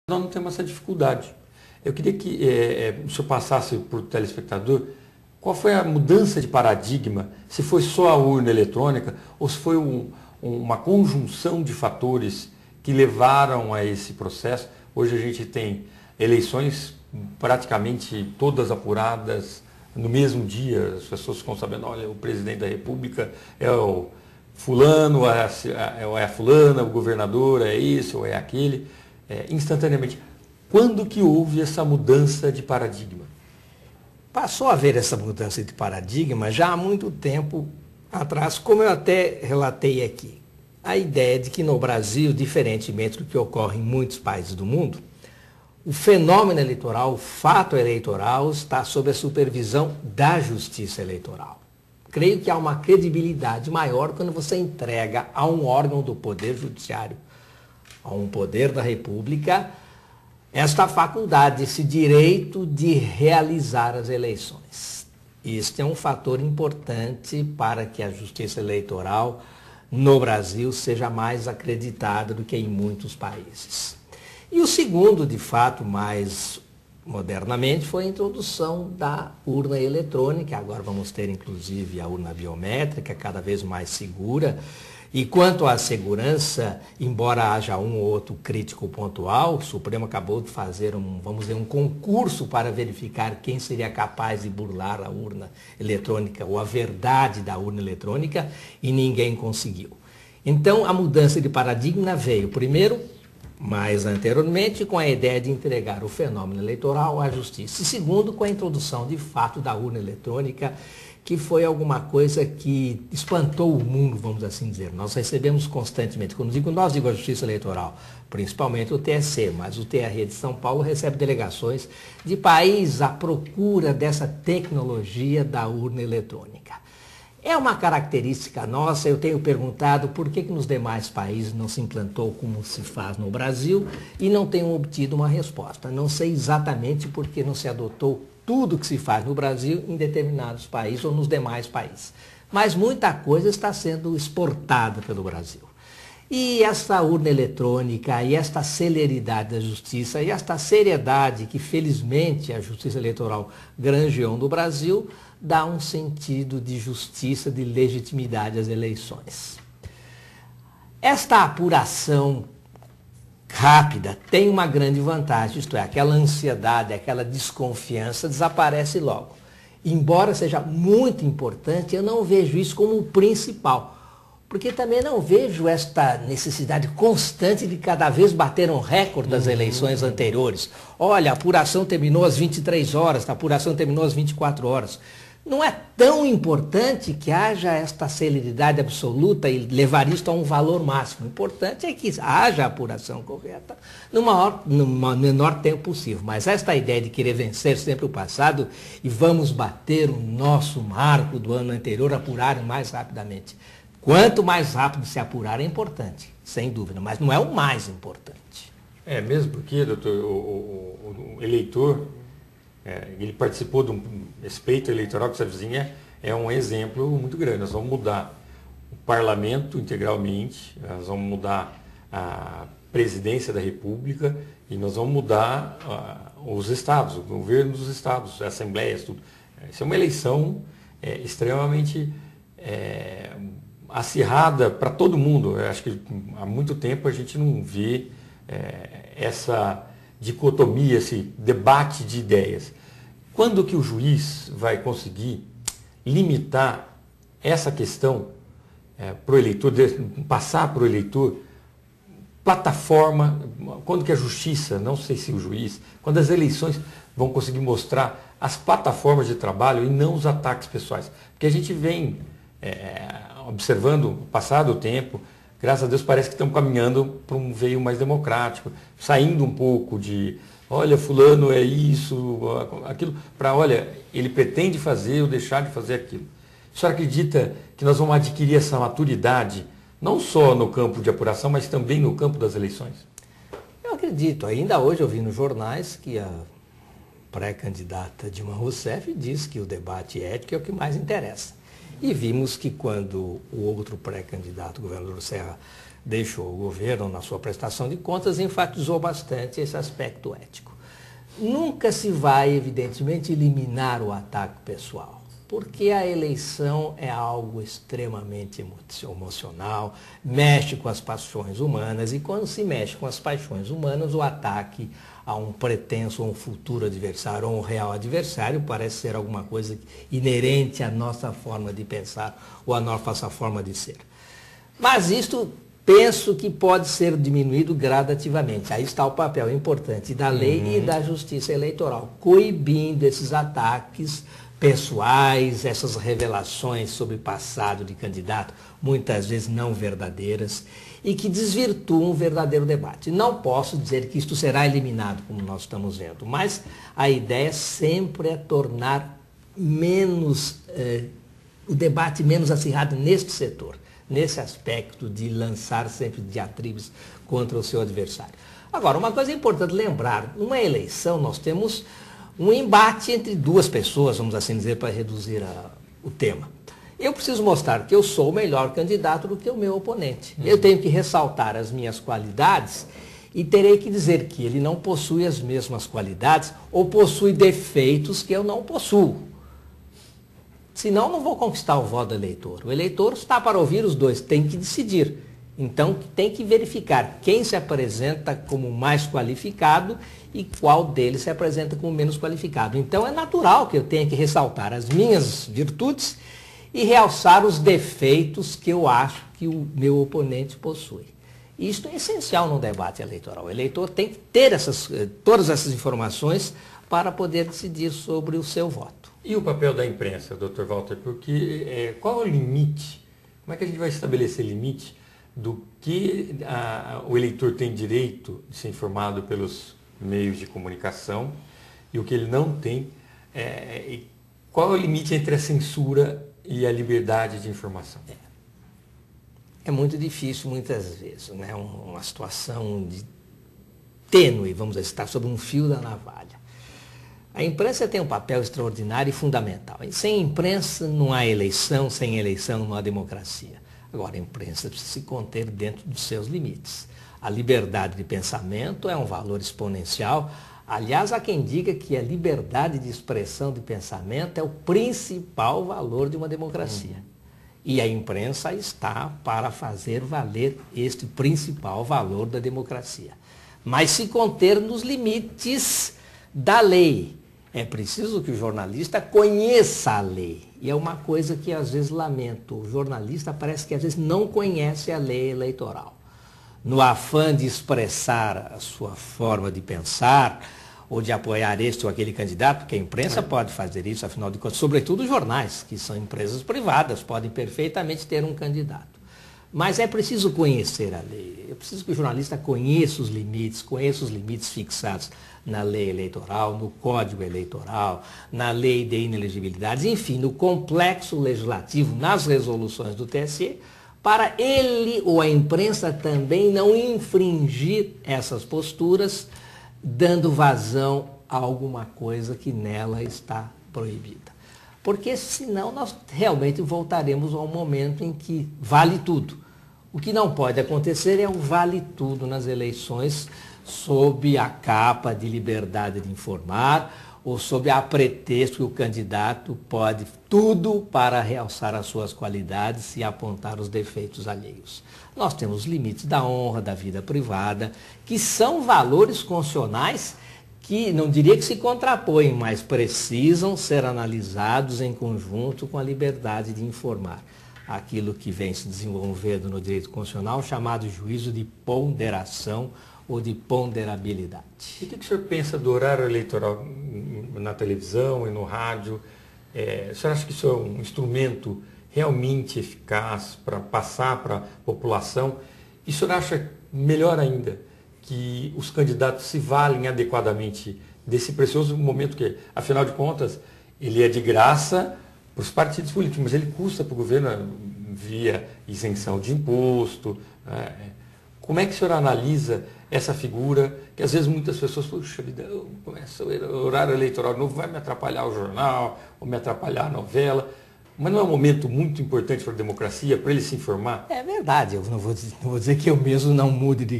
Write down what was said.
Nós não temos essa dificuldade. Eu queria que o senhor passasse para o telespectador qual foi a mudança de paradigma, se foi só a urna eletrônica ou se foi uma conjunção de fatores que levaram a esse processo. Hoje a gente tem eleições praticamente todas apuradas no mesmo dia, as pessoas ficam sabendo, olha, o presidente da República é o fulano, é a fulana, o governador é esse ou é aquele, instantaneamente. Quando que houve essa mudança de paradigma? Passou a haver essa mudança de paradigma já há muito tempo atrás, como eu até relatei aqui. A ideia de que no Brasil, diferentemente do que ocorre em muitos países do mundo, o fenômeno eleitoral, o fato eleitoral, está sob a supervisão da justiça eleitoral. Creio que há uma credibilidade maior quando você entrega a um órgão do Poder Judiciário, a um poder da República, esta faculdade, esse direito de realizar as eleições. Este é um fator importante para que a justiça eleitoral no Brasil seja mais acreditada do que em muitos países. E o segundo, de fato, mais modernamente, foi a introdução da urna eletrônica. Agora vamos ter, inclusive, a urna biométrica, cada vez mais segura. E quanto à segurança, embora haja um ou outro crítico pontual, o Supremo acabou de fazer um concurso para verificar quem seria capaz de burlar a urna eletrônica ou a verdade da urna eletrônica e ninguém conseguiu. Então, a mudança de paradigma veio, primeiro, mais anteriormente, com a ideia de entregar o fenômeno eleitoral à justiça. E segundo, com a introdução, de fato, da urna eletrônica, que foi alguma coisa que espantou o mundo, vamos assim dizer. Nós recebemos constantemente, quando digo nós, digo a Justiça Eleitoral, principalmente o TSE, mas o TRE de São Paulo recebe delegações de países à procura dessa tecnologia da urna eletrônica. É uma característica nossa, eu tenho perguntado por que nos demais países não se implantou como se faz no Brasil e não tenho obtido uma resposta. Não sei exatamente por que não se adotou tudo que se faz no Brasil em determinados países ou nos demais países. Mas muita coisa está sendo exportada pelo Brasil. E essa urna eletrônica, e esta celeridade da justiça, e esta seriedade que felizmente a Justiça Eleitoral granjeou no Brasil, dá um sentido de justiça, de legitimidade às eleições. Esta apuração rápida tem uma grande vantagem, isto é, aquela ansiedade, aquela desconfiança desaparece logo. Embora seja muito importante, eu não vejo isso como o principal, porque também não vejo esta necessidade constante de cada vez bater um recorde das eleições anteriores. Olha, a apuração terminou às 23 horas, a apuração terminou às 24 horas. Não é tão importante que haja esta celeridade absoluta e levar isto a um valor máximo. O importante é que haja a apuração correta no menor tempo possível. Mas esta ideia de querer vencer sempre o passado e vamos bater o nosso marco do ano anterior, apurar mais rapidamente. Quanto mais rápido se apurar é importante, sem dúvida, mas não é o mais importante. É mesmo porque, doutor, o eleitor... ele participou de um respeito eleitoral que essa vizinha é um exemplo muito grande. Nós vamos mudar o parlamento integralmente, nós vamos mudar a presidência da República e nós vamos mudar os estados, o governo dos estados, assembleias, tudo. Isso é uma eleição extremamente acirrada para todo mundo. Eu acho que há muito tempo a gente não vê essa dicotomia, esse debate de ideias. Quando que o juiz vai conseguir limitar essa questão para o eleitor, passar para o eleitor, plataforma, quando que a justiça, não sei se o juiz, quando as eleições vão conseguir mostrar as plataformas de trabalho e não os ataques pessoais? Porque a gente vem observando o passar do tempo, graças a Deus parece que estamos caminhando para um veio mais democrático, saindo um pouco de, olha, fulano é isso, aquilo, para, olha, ele pretende fazer ou deixar de fazer aquilo. O senhor acredita que nós vamos adquirir essa maturidade, não só no campo de apuração, mas também no campo das eleições? Eu acredito. Ainda hoje eu vi nos jornais que a pré-candidata Dilma Rousseff diz que o debate ético é o que mais interessa. E vimos que quando o outro pré-candidato, o governador Serra, deixou o governo na sua prestação de contas, enfatizou bastante esse aspecto ético. Nunca se vai, evidentemente, eliminar o ataque pessoal, porque a eleição é algo extremamente emocional, mexe com as paixões humanas, e quando se mexe com as paixões humanas, o ataque a um pretenso ou um futuro adversário ou um real adversário parece ser alguma coisa inerente à nossa forma de pensar ou à nossa forma de ser. Mas isto penso que pode ser diminuído gradativamente. Aí está o papel importante da lei e da justiça eleitoral, coibindo esses ataques pessoais, essas revelações sobre passado de candidato, muitas vezes não verdadeiras, e que desvirtuam o verdadeiro debate. Não posso dizer que isto será eliminado, como nós estamos vendo, mas a ideia sempre é tornar o debate menos acirrado neste setor, nesse aspecto de lançar sempre diatribes contra o seu adversário. Agora, uma coisa importante lembrar, numa eleição nós temos um embate entre duas pessoas, vamos assim dizer, para reduzir o tema. Eu preciso mostrar que eu sou o melhor candidato do que o meu oponente. Eu tenho que ressaltar as minhas qualidades e terei que dizer que ele não possui as mesmas qualidades ou possui defeitos que eu não possuo. Senão, não vou conquistar o voto do eleitor. O eleitor está para ouvir os dois, tem que decidir. Então, tem que verificar quem se apresenta como mais qualificado e qual deles se apresenta como menos qualificado. Então, é natural que eu tenha que ressaltar as minhas virtudes e realçar os defeitos que eu acho que o meu oponente possui. Isto é essencial no debate eleitoral. O eleitor tem que ter todas essas informações para poder decidir sobre o seu voto. E o papel da imprensa, Dr. Walter? Porque qual é o limite? Como é que a gente vai estabelecer limite do que o eleitor tem direito de ser informado pelos meios de comunicação e o que ele não tem? Qual é o limite entre a censura e a liberdade de informação? É muito difícil muitas vezes, né? Uma situação tênue, vamos dizer, está sob um fio da navalha. A imprensa tem um papel extraordinário e fundamental. Sem imprensa não há eleição, sem eleição não há democracia. Agora, a imprensa precisa se conter dentro dos seus limites. A liberdade de pensamento é um valor exponencial. Aliás, há quem diga que a liberdade de expressão de pensamento é o principal valor de uma democracia. E a imprensa está para fazer valer este principal valor da democracia. Mas se conter nos limites da lei. É preciso que o jornalista conheça a lei. E é uma coisa que às vezes lamento. O jornalista parece que às vezes não conhece a lei eleitoral. No afã de expressar a sua forma de pensar, ou de apoiar este ou aquele candidato, porque a imprensa pode fazer isso, afinal de contas, sobretudo os jornais, que são empresas privadas, podem perfeitamente ter um candidato. Mas é preciso conhecer a lei, é preciso que o jornalista conheça os limites fixados na lei eleitoral, no Código Eleitoral, na lei de inelegibilidades, enfim, no complexo legislativo, nas resoluções do TSE, para ele ou a imprensa também não infringir essas posturas, dando vazão a alguma coisa que nela está proibida. Porque senão nós realmente voltaremos ao momento em que vale tudo. O que não pode acontecer é um vale tudo nas eleições sob a capa de liberdade de informar ou sob a pretexto que o candidato pode tudo para realçar as suas qualidades e apontar os defeitos alheios. Nós temos limites da honra, da vida privada, que são valores constitucionais que não diria que se contrapõem, mas precisam ser analisados em conjunto com a liberdade de informar. Aquilo que vem se desenvolvendo no direito constitucional, chamado juízo de ponderação ou de ponderabilidade. E o que o senhor pensa do horário eleitoral na televisão e no rádio? O senhor acha que isso é um instrumento realmente eficaz para passar para a população? E o senhor acha melhor ainda que os candidatos se valem adequadamente desse precioso momento que, afinal de contas, ele é de graça para os partidos políticos, mas ele custa para o governo via isenção de imposto. Como é que o senhor analisa essa figura, que às vezes muitas pessoas, puxa vida, começa o horário eleitoral novo, vai me atrapalhar o jornal, ou me atrapalhar a novela. Mas não é um momento muito importante para a democracia, para ele se informar? É verdade, eu não vou dizer que eu mesmo não mude de